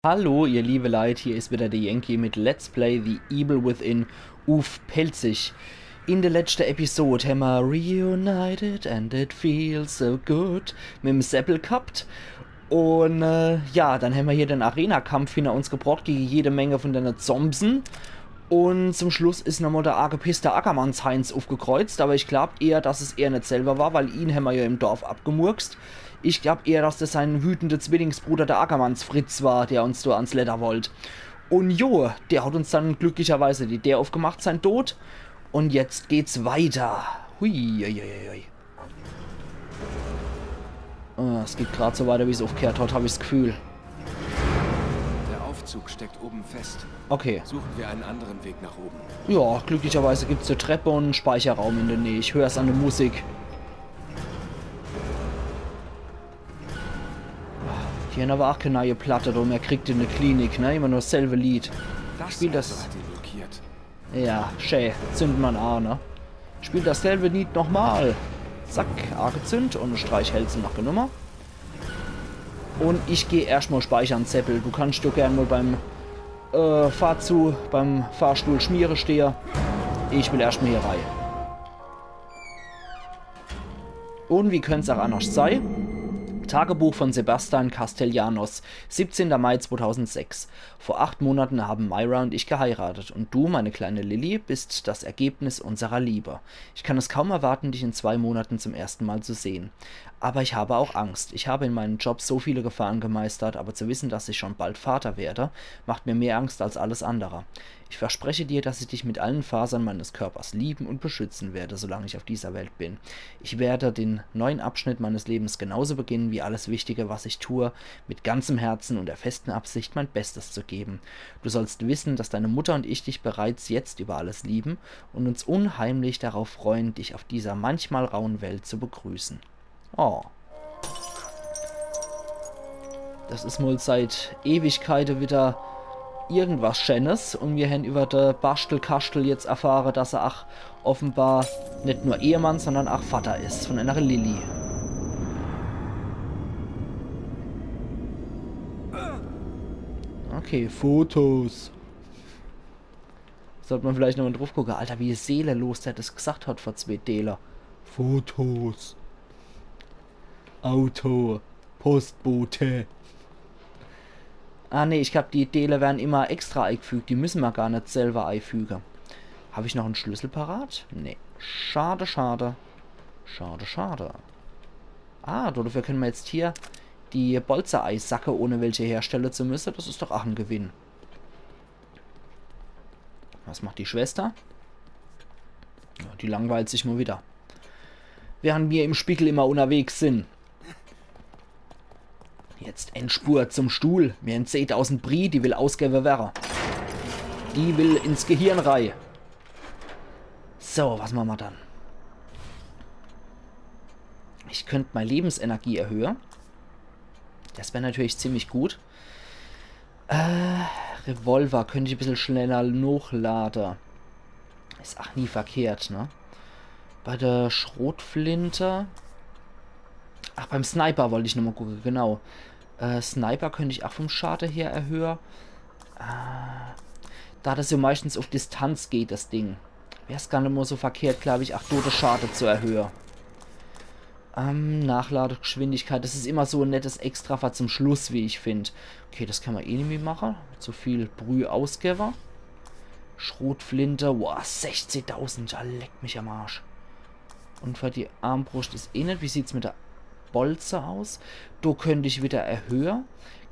Hallo, ihr liebe Leute, hier ist wieder der Yankee mit Let's Play The Evil Within Uf Pelzig. In der letzten Episode haben wir reunited and it feels so good mit dem Seppel gehabt. Und ja, dann haben wir hier den Arena-Kampf hinter uns gebracht gegen jede Menge von den Zombsen. Und zum Schluss ist nochmal der angepisste Ackermanns-Heinz aufgekreuzt, aber ich glaube eher, dass es er nicht selber war, weil ihn haben wir ja im Dorf abgemurkst. Ich glaube eher, dass das sein wütender Zwillingsbruder der Ackermanns Fritz war, der uns da ans Leder wollte. Und jo, der hat uns dann glücklicherweise die Idee aufgemacht, sein Tod. Und jetzt geht's weiter. Hui, hui, hui, hui. Es geht gerade so weiter, wie es aufgehört hat, habe ich das Gefühl. Der Aufzug steckt oben fest. Okay. Suchen wir einen anderen Weg nach oben. Ja, glücklicherweise gibt es eine Treppe und einen Speicherraum in der Nähe. Ich höre es an der Musik. Hier haben aber auch keine neue Platte, darum er kriegt in der Klinik, ne? Immer nur dasselbe Lied. Spiel das. Hat ihn blockiert. Ja, schön. Zünd man an, ne? Spiel dasselbe Lied nochmal. Zack, angezündet und Streichhölzer noch genommen. Und ich gehe erstmal speichern, Zeppel. Du kannst doch gerne mal beim beim Fahrstuhl Schmiere stehen. Ich will erstmal hier rein. Und wie könnte es auch anders sein? Tagebuch von Sebastian Castellanos, 17. Mai 2006. Vor 8 Monaten haben Myra und ich geheiratet und du, meine kleine Lilly, bist das Ergebnis unserer Liebe. Ich kann es kaum erwarten, dich in 2 Monaten zum ersten Mal zu sehen. Aber ich habe auch Angst. Ich habe in meinem Job so viele Gefahren gemeistert, aber zu wissen, dass ich schon bald Vater werde, macht mir mehr Angst als alles andere. Ich verspreche dir, dass ich dich mit allen Fasern meines Körpers lieben und beschützen werde, solange ich auf dieser Welt bin. Ich werde den neuen Abschnitt meines Lebens genauso beginnen wie alles Wichtige, was ich tue, mit ganzem Herzen und der festen Absicht, mein Bestes zu geben. Du sollst wissen, dass deine Mutter und ich dich bereits jetzt über alles lieben und uns unheimlich darauf freuen, dich auf dieser manchmal rauen Welt zu begrüßen. Oh. Das ist wohl seit Ewigkeiten wieder irgendwas Schönes und wir haben über der Bastelkastel jetzt erfahren, dass er auch offenbar nicht nur Ehemann, sondern auch Vater ist von einer Lilly. Okay, Fotos. Sollte man vielleicht nochmal drauf gucken. Alter, wie seelenlos der das gesagt hat vor 2 Täler. Fotos. Auto. Postbote. Ah ne, ich glaube, die Teile werden immer extra eingefügt. Die müssen wir gar nicht selber einfügen. Habe ich noch einen Schlüssel parat? Ne. Schade, schade. Schade, schade. Ah, dafür können wir jetzt hier die Bolzer-Eisacke ohne welche herstellen zu müssen. Das ist doch auch ein Gewinn. Was macht die Schwester? Ja, die langweilt sich mal wieder. Während wir im Spiegel immer unterwegs sind. Jetzt Endspur zum Stuhl. Wir haben 10.000 Brie, die will ausgeben wäre. Die will ins Gehirn rein. So, was machen wir dann? Ich könnte meine Lebensenergie erhöhen. Das wäre natürlich ziemlich gut. Revolver könnte ich ein bisschen schneller nachladen. Ist auch nie verkehrt, ne? Bei der Schrotflinte... Ach, beim Sniper wollte ich nochmal gucken, genau. Sniper könnte ich auch vom Schaden her erhöhen. Da das ja meistens auf Distanz geht, das Ding. Wäre es gar nicht mehr so verkehrt, glaube ich, auch tote Schaden zu erhöhen. Nachladegeschwindigkeit, das ist immer so ein nettes Extra zum Schluss, wie ich finde. Okay, das kann man eh nicht mehr machen. Zu viel Brühe ausgeben. Schrotflinte, boah, 16.000, ja, leckt mich am Arsch. Und für die Armbrust ist eh nicht. Wie sieht es mit der Bolze aus? Da könnte ich wieder erhöhen.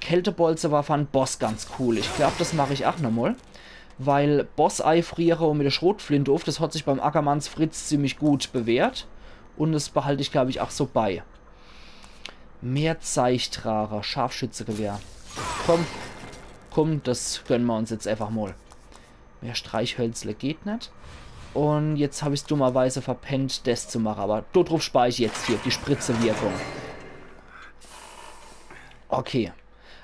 Kältebolze war von Boss ganz cool. Ich glaube, das mache ich auch nochmal. Weil Boss-Ei friere und mit der Schrotflinte auf, das hat sich beim Ackermanns Fritz ziemlich gut bewährt. Und das behalte ich, glaube ich, auch so bei. Mehr Zeichtrager, Scharfschützegewehr. Komm, komm, das gönnen wir uns jetzt einfach mal. Mehr Streichhölzle geht nicht. Und jetzt habe ich es dummerweise verpennt, das zu machen. Aber darauf spare ich jetzt hier, die Spritzewirkung. Okay.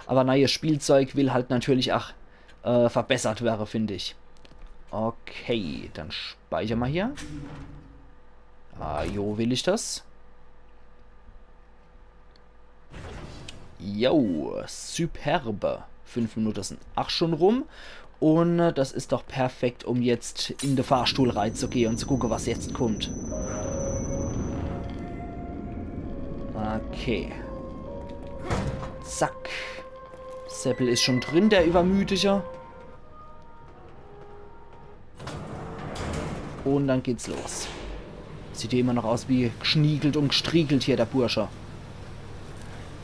Aber neues Spielzeug will halt natürlich auch verbessert werden, finde ich. Okay, dann speichern wir hier. Ah, jo, will ich das? Jo, superbe. 5 Minuten sind auch schon rum. Und das ist doch perfekt, um jetzt in den Fahrstuhl reinzugehen und zu gucken, was jetzt kommt. Okay. Zack. Seppel ist schon drin, der Übermütiger. Und dann geht's los. Sieht ja immer noch aus wie geschniegelt und gestriegelt hier, der Bursche.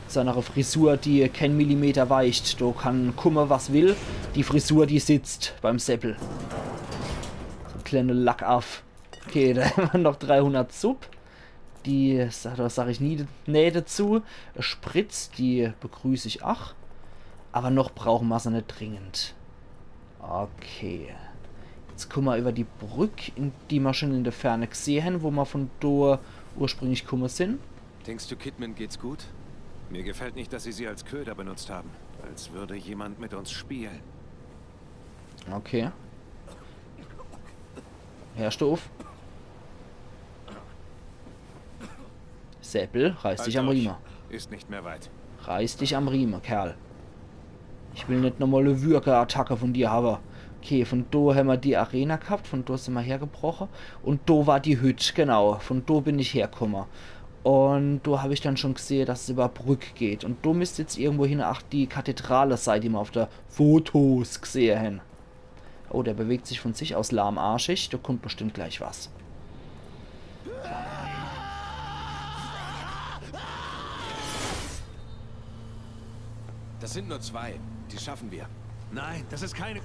Seine Frisur, die kein Millimeter weicht. Du kann kummer, was will. Die Frisur, die sitzt beim Seppel. So ein kleiner Lack auf. Okay, da haben wir noch 300 Sub. Die, das sage ich nie, nee dazu. Spritz, die begrüße ich auch. Aber noch brauchen wir sie nicht dringend. Okay. Jetzt kommen wir über die Brücke, die wir schon in der Ferne gesehen haben, wo wir von da ursprünglich gekommen sind. Denkst du, Kidman geht's gut? Mir gefällt nicht, dass sie als Köder benutzt haben. Als würde jemand mit uns spielen. Okay. Hörst du auf? Seppel, reiß dich am Riemen. Ist nicht mehr weit. Reiß dich am Riemen, Kerl. Ich will nicht nochmal eine Würge-Attacke von dir haben. Okay, von da haben wir die Arena gehabt, von da sind wir hergebrochen. Und da war die Hütte, genau. Von da bin ich hergekommen. Und da habe ich dann schon gesehen, dass es über Brücke geht. Und da müsste jetzt irgendwo hin auch die Kathedrale sein, die wir auf der Fotos gesehen haben. Oh, der bewegt sich von sich aus lahmarschig. Da kommt bestimmt gleich was. Das sind nur 2. Die schaffen wir. Nein, das ist keine...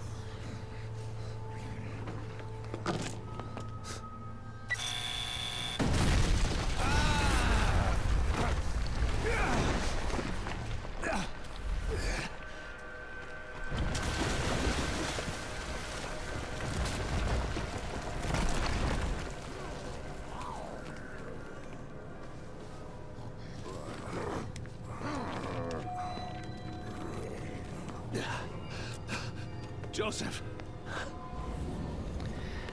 Joseph.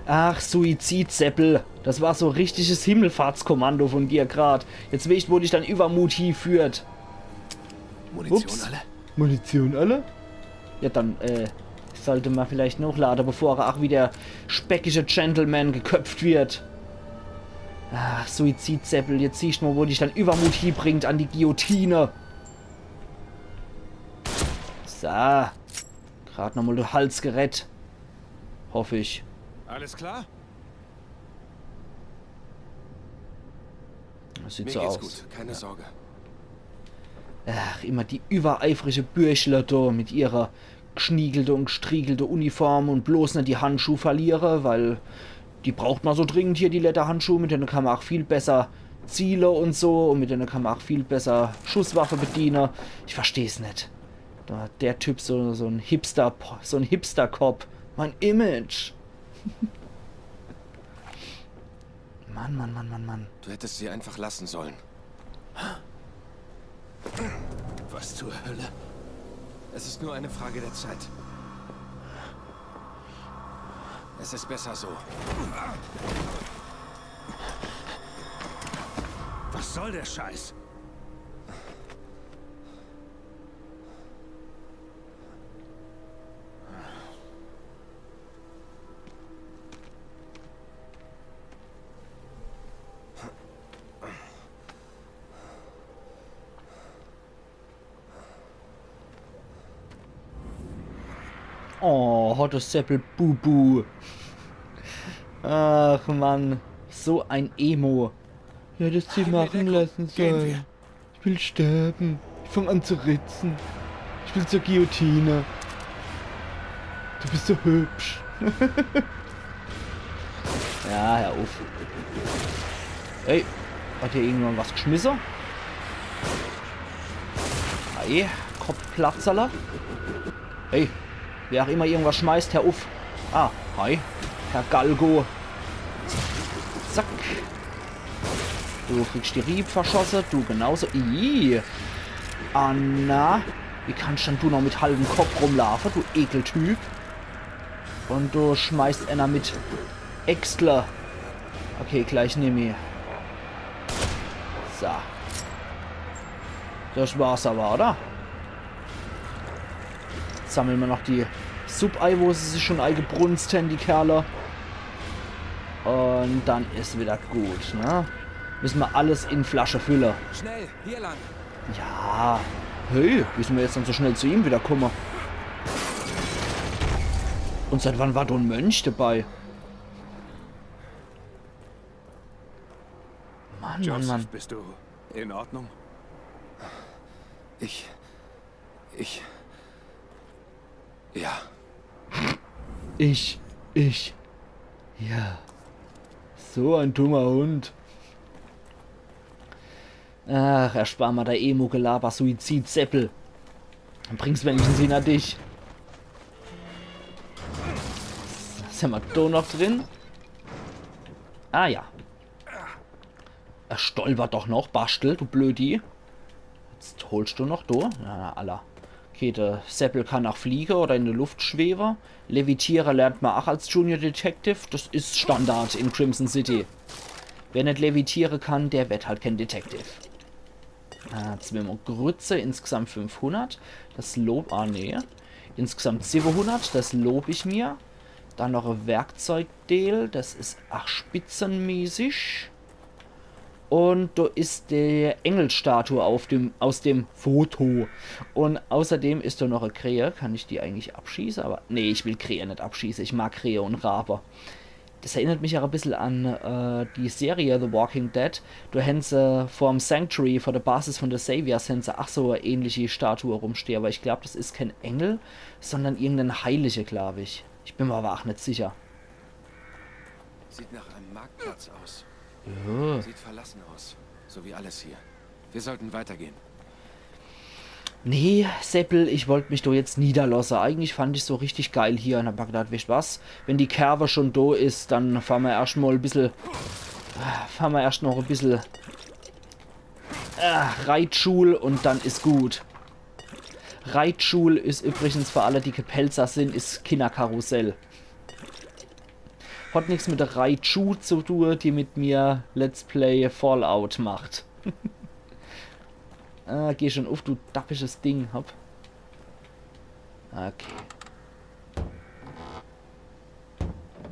Ach, Suizidseppel. Das war so richtiges Himmelfahrtskommando von dir grad. Jetzt weißt du, wo dich dann Übermut hinführt. Munition Ups. alle? Munition alle? Ja, dann, sollte man vielleicht noch laden, bevor er auch wie der speckige Gentleman geköpft wird. Ach, Suizidseppel. Jetzt siehst du mal, wo dich dann Übermut hinbringt an die Guillotine. So. Gerade nochmal den Hals gerettet. Hoffe ich. Alles klar? Das sieht Mir so geht's aus. gut, keine Sorge. Ach, immer die übereifrige Bürchler da mit ihrer geschniegelte und gestriegelte Uniform und bloß nicht die Handschuhe verliere, weil die braucht man so dringend hier, die Lederhandschuhe, mit denen kann man auch viel besser zielen und so und mit denen kann man auch viel besser Schusswaffe bedienen. Ich verstehe es nicht. Der Typ, so ein Hipster-Cop. Mein Image. Mann. Du hättest sie einfach lassen sollen. Was zur Hölle? Es ist nur eine Frage der Zeit. Es ist besser so. Was soll der Scheiß? Oh, Hottes Seppel Bubu. Ach Mann, so ein Emo. Ja, hättest sie machen lassen sollen. Ich will sterben. Ich fange an zu ritzen. Ich will zur Guillotine. Du bist so hübsch. Ja, hör auf. Ey, hat hier irgendwann was geschmissen? Hey, Kopfplatzerler. Hey, wer auch immer irgendwas schmeißt, Herr Uff. Ah, hi, Herr Galgo. Zack. Du kriegst die Rieb verschossen, du genauso. Ih. Anna. Wie kannst denn du noch mit halbem Kopf rumlaufen, du Ekeltyp? Und du schmeißt einer mit Extler. Okay, gleich nehme ich. So. Das war's aber, oder? Sammeln wir noch die Sub-Ei, wo sie sich schon eingebrunst haben, die Kerle. Und dann ist wieder gut, ne? Müssen wir alles in Flasche füllen. Schnell, hier lang. Ja. Hey, müssen wir jetzt dann so schnell zu ihm wieder kommen? Und seit wann war da ein Mönch dabei? Mann, Joseph, Mann. bist du in Ordnung? Ja. Ich. Ja. So ein dummer Hund. Ach, erspar mal der Emo-Gelaber, Suizid-Seppel. Dann bringst wenigstens ihn an dich. Was haben wir da noch drin? Ah ja. Er stolpert doch noch, Bastel, du Blödi. Jetzt holst du noch da. Na, Allah. Okay, der Seppel kann auch fliegen oder in der Luft schweben. Levitieren lernt man auch als Junior Detective. Das ist Standard in Crimson City. Wer nicht levitieren kann, der wird halt kein Detective. Jetzt will man Grütze, insgesamt 500. Das Lob, nee. Insgesamt 700, das lobe ich mir. Dann noch ein Werkzeugdeal, das ist auch spitzenmäßig. Und da ist die Engelstatue aus dem Foto. Und außerdem ist da noch eine Krähe. Kann ich die eigentlich abschießen? Aber nee, ich will Krähe nicht abschießen. Ich mag Krähe und Rabe. Das erinnert mich auch ein bisschen an die Serie The Walking Dead. Da haben sie vorm Sanctuary, vor der Basis von der Saviors, haben sie auch so eine ähnliche Statue rumstehen. Aber ich glaube, das ist kein Engel, sondern irgendein Heilige, glaube ich. Ich bin mir aber auch nicht sicher. Sieht nach einem Marktplatz aus. Ja. Sieht verlassen aus. So wie alles hier. Wir sollten weitergehen. Nee, Seppel, ich wollte mich da jetzt niederlassen. Eigentlich fand ich so richtig geil hier. Und hab mir gedacht, weißt du was? Wenn die Kerbe schon da ist, dann fahren wir erst mal ein bisschen. Fahren wir erst noch ein bisschen. Reitschul und dann ist gut. Reitschul ist übrigens für alle, die Pelzer sind, ist Kinderkarussell. Hat nichts mit der Raichu zu tun, die mit mir Let's Play Fallout macht. Geh schon auf, du dappisches Ding, hopp. Okay.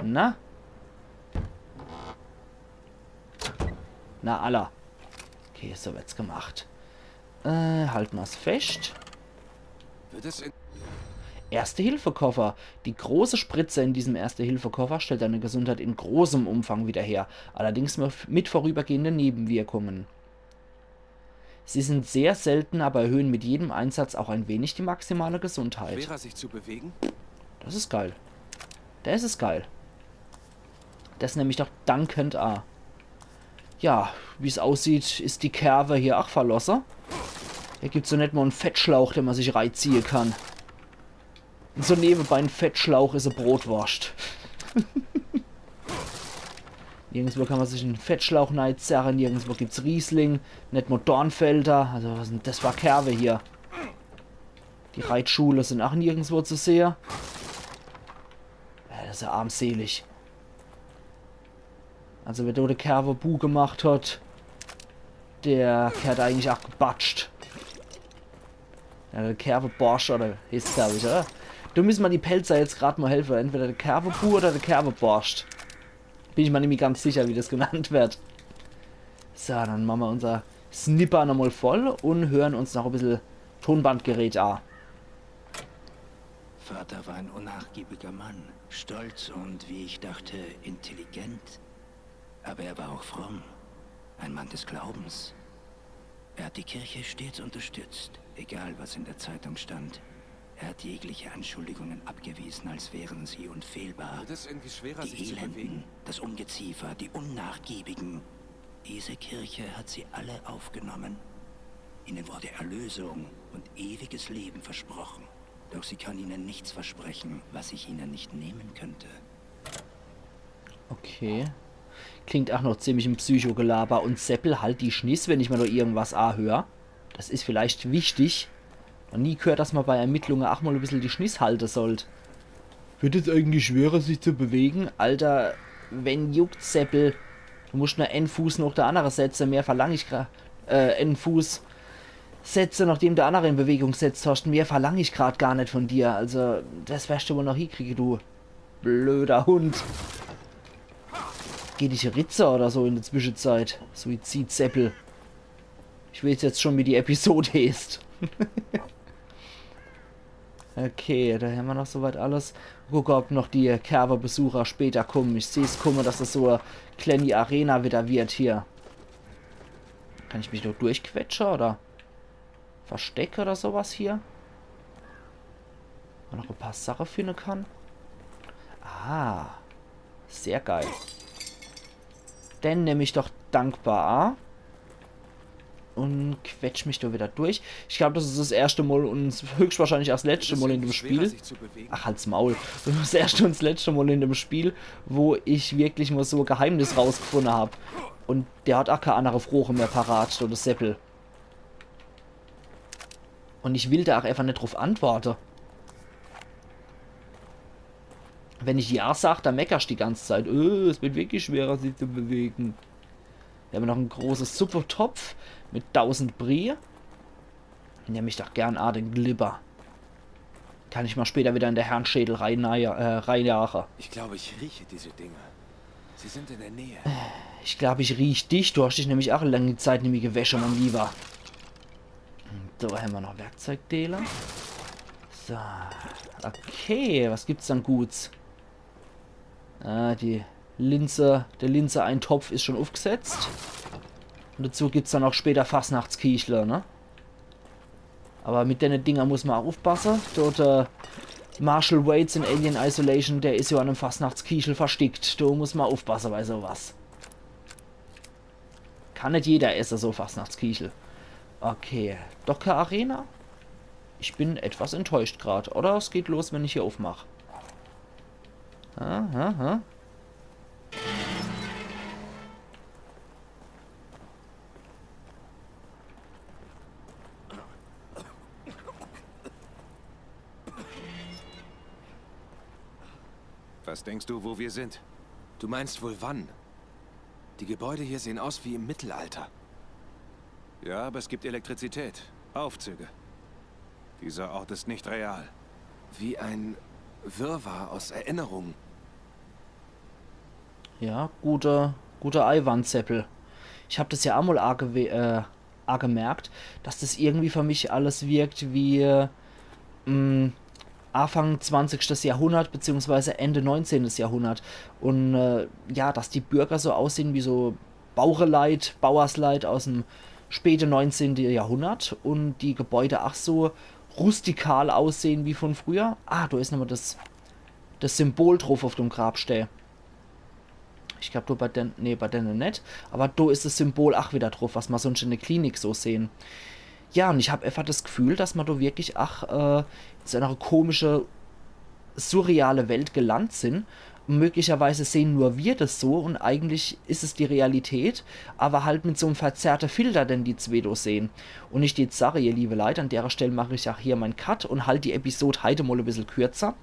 Na? Na, Allah. Okay, so wird's gemacht. Halten wir's fest. Wird es in Erste-Hilfe-Koffer. Die große Spritze in diesem Erste-Hilfe-Koffer stellt deine Gesundheit in großem Umfang wieder her, allerdings mit vorübergehenden Nebenwirkungen. Sie sind sehr selten, aber erhöhen mit jedem Einsatz auch ein wenig die maximale Gesundheit. schwerer sich zu bewegen? Das ist geil. Das ist geil. Das nehme ich doch dankend an. Ja, wie es aussieht, ist die Kerbe hier auch verlassen. Hier gibt es so nicht mal einen Fettschlauch, den man sich reinziehen kann. Und so nebenbei ein Fettschlauch ist eine Brotwurst. Nirgendwo kann man sich einen Fettschlauch reinzerren, nirgendwo gibt es Riesling, nicht nur Dornfelder. Also was sind das für Kerbe hier? Die Reitschule sind auch nirgendwo zu sehen. Ja, das ist ja armselig. Also wer dort Kerbe Bu gemacht hat, der hat eigentlich auch gebatscht. Ja, der Kerbe Borsch oder hieß es, glaube ich, oder? Da müssen wir die Pelzer jetzt gerade mal helfen. Entweder der Kerbe Bu oder der Kerbe Borscht. Bin ich mir nämlich ganz sicher, wie das genannt wird. So, dann machen wir unser Snipper nochmal voll und hören uns noch ein bisschen Tonbandgerät an. Vater war ein unnachgiebiger Mann, stolz und, wie ich dachte, intelligent. Aber er war auch fromm, ein Mann des Glaubens. Er hat die Kirche stets unterstützt, egal was in der Zeitung stand. Er hat jegliche Anschuldigungen abgewiesen, als wären sie unfehlbar. Wird es irgendwie schwerer, Die sich zu Elenden, bewegen? das Ungeziefer, die Unnachgiebigen. Diese Kirche hat sie alle aufgenommen. Ihnen wurde Erlösung und ewiges Leben versprochen. Doch sie kann ihnen nichts versprechen, was ich ihnen nicht nehmen könnte. Okay. Klingt auch noch ziemlich im Psychogelaber. Und Seppel halt die Schniss, wenn ich mal noch irgendwas höre. Das ist vielleicht wichtig. Und nie gehört, dass man bei Ermittlungen auch mal ein bisschen die Schniss halten sollte. Wird es eigentlich schwerer, sich zu bewegen? Alter, wenn juckt Seppel. Du musst nur einen Fuß noch der andere setzen. Mehr verlange ich gerade. Einen Fuß. Sätze, nachdem der andere in Bewegung setzt, Thorsten. Mehr verlange ich gerade gar nicht von dir. Also, das wirst du wohl noch hinkriegen, du blöder Hund. Geh dich Ritzer oder so in der Zwischenzeit. Suizidseppel. Ich weiß jetzt schon, wie die Episode ist. Okay, da haben wir noch soweit alles. Gucken, ob noch die Kerber-Besucher später kommen. Ich sehe es kommen, dass das so eine kleine Arena wieder wird hier. Kann ich mich noch durchquetschen oder verstecke oder sowas hier? Und noch ein paar Sachen finden kann. Ah, sehr geil. Dann nehme ich doch dankbar und quetsch mich da wieder durch. Ich glaube, das ist das erste Mal und höchstwahrscheinlich auch das letzte Mal in dem Spiel. Ach, halt's Maul. Das ist das erste und das letzte Mal in dem Spiel, wo ich wirklich mal so ein Geheimnis rausgefunden habe. Und der hat auch keine andere Froche mehr parat, so das Seppel. Und ich will da auch einfach nicht drauf antworten. Wenn ich ja sage, dann meckerst du die ganze Zeit. Es wird wirklich schwerer, sich zu bewegen. Wir haben noch ein großes Suppetopf mit 1000 Brie. Nehme ich doch gern den Glibber. Kann ich mal später wieder in der Herrenschädel reinjagen. Ich glaube, ich rieche diese Dinge. Sie sind in der Nähe. Ich glaube, ich riech dich. Du hast dich nämlich auch eine lange Zeit nämlich gewäscht, mein Lieber. So, haben wir noch Werkzeugdealer. So. Okay, was gibt's dann Guts? Die Linse, der Linse-Eintopf ist schon aufgesetzt. Und dazu gibt es dann auch später Fastnachtskiechler, ne? Aber mit den Dinger muss man auch aufpassen. Dort Marshall Waits in Alien Isolation, der ist ja an einem Fastnachtskiechel versteckt. Da muss man aufpassen bei sowas. Kann nicht jeder essen, so Fastnachtskiechel. Okay, doch keine Arena? Ich bin etwas enttäuscht gerade. Oder es geht los, wenn ich hier aufmache. Aha. Was denkst du, wo wir sind? Du meinst wohl wann? Die Gebäude hier sehen aus wie im Mittelalter. Ja, aber es gibt Elektrizität. Aufzüge. Dieser Ort ist nicht real. Wie ein Wirrwarr aus Erinnerungen. Ja, guter Eiwandzeppel. Ich habe das ja auch mal arg gemerkt, dass das irgendwie für mich alles wirkt wie Anfang 20. Jahrhundert beziehungsweise Ende 19. Jahrhundert. Und ja, dass die Bürger so aussehen wie so Bauersleit aus dem späten 19. Jahrhundert und die Gebäude auch so rustikal aussehen wie von früher. Ah, da ist nochmal das Symbol drauf auf dem Grabstein. Ich glaube, bei denen nicht. Aber da ist das Symbol auch wieder drauf, was wir sonst in der Klinik so sehen. Ja, und ich habe einfach das Gefühl, dass wir da wirklich in so einer komischen, surreale Welt gelandet sind. Und möglicherweise sehen nur wir das so und eigentlich ist es die Realität, aber halt mit so einem verzerrten Filter, den die zwei da sehen. Und ich jetzt sage, ihr liebe Leute, an der Stelle mache ich auch hier meinen Cut und halte die Episode heute mal ein bisschen kürzer.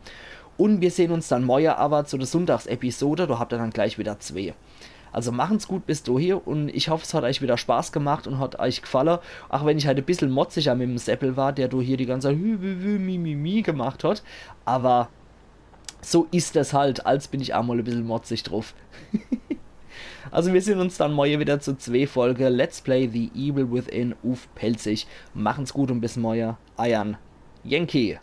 Und wir sehen uns dann morgen aber zu der Sonntagsepisode, da habt ihr dann gleich wieder 2. Also machen's gut bis hier und ich hoffe, es hat euch wieder Spaß gemacht und hat euch gefallen. Auch wenn ich halt ein bisschen motziger mit dem Seppel war, der hier die ganze Zeit mi gemacht hat. Aber so ist es halt, als bin ich auch mal ein bisschen motzig drauf. Also wir sehen uns dann morgen wieder zu 2 Folgen Let's Play The Evil Within auf Pelzig. Machen's gut und bis morgen. Eiern. Yankee.